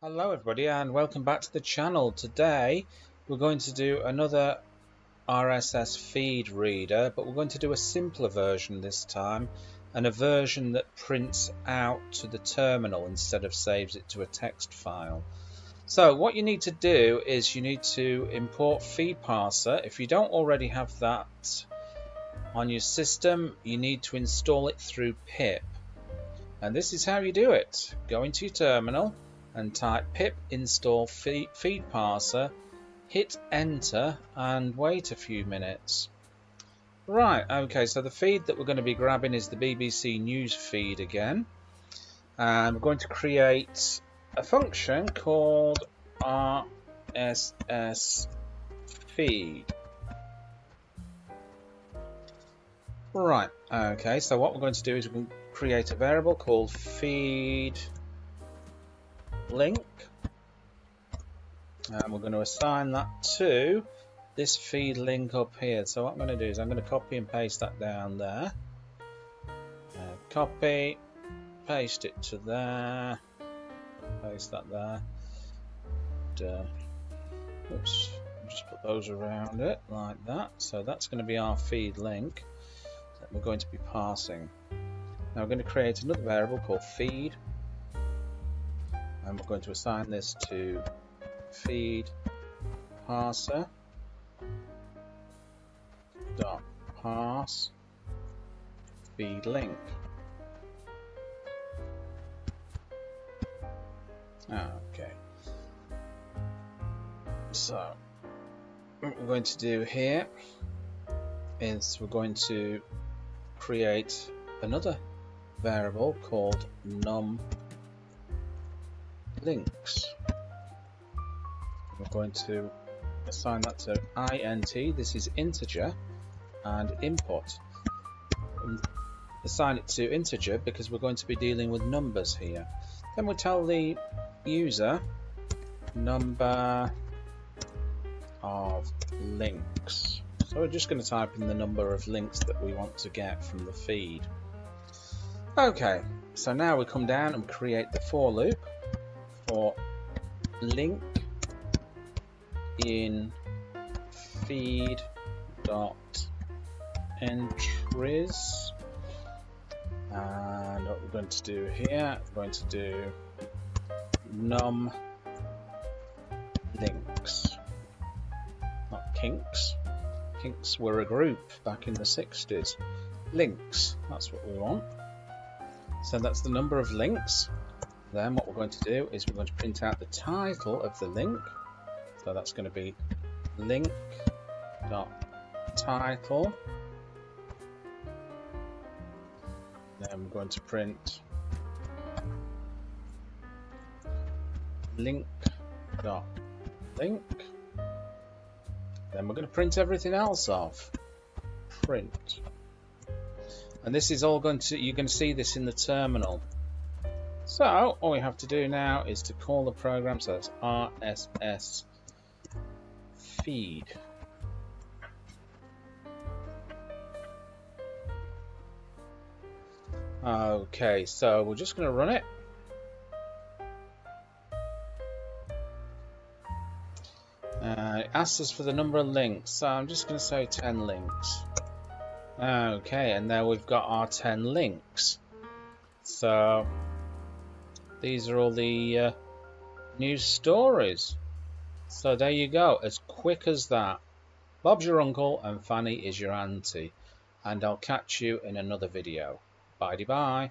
Hello everybody and welcome back to the channel. Today we're going to do another RSS feed reader, but we're going to do a simpler version this time, and a version that prints out to the terminal instead of saves it to a text file. So what you need to do is you need to import feed parser. If you don't already have that on your system, you need to install it through pip, and this is how you do it. Go into your terminal and type pip install feed parser, hit enter and wait a few minutes. Right, okay, so the feed that we're going to be grabbing is the BBC News feed again, and we're going to create a function called RSS feed. Right, okay, so what we're going to do is we're going to create a variable called feed link, and we're going to assign that to this feed link up here. So what I'm going to do is I'm going to copy and paste that down there, copy, paste it to there, paste that there, and, oops, just put those around it like that. So that's going to be our feed link that we're going to be parsing. Now we're going to create another variable called feed, and we're going to assign this to feed parser dot parse feed link. Okay, so what we're going to do here is we're going to create another variable called num links. We're going to assign that to int, this is integer, and input. Assign it to integer because we're going to be dealing with numbers here. Then we'll tell the user number of links. So we're just going to type in the number of links that we want to get from the feed. Okay, so now we come down and create the for loop for link in feed dot entries, and what we're going to do here, we're going to do num links, not kinks. Kinks were a group back in the 60s. Links, that's what we want. So that's the number of links. Then what we're going to do is we're going to print out the title of the link. So that's going to be link.title. Then we're going to print link.link. Then we're going to print everything else off. Print. And this is all going to, you can see this in the terminal. So all we have to do now is to call the program, so that's RSS feed. Okay, so we're just going to run it. It asks us for the number of links, so I'm just going to say 10 links. Okay, and there we've got our 10 links. So these are all the news stories. So there you go, as quick as that. Bob's your uncle and Fanny is your auntie, and I'll catch you in another video. Bye-bye.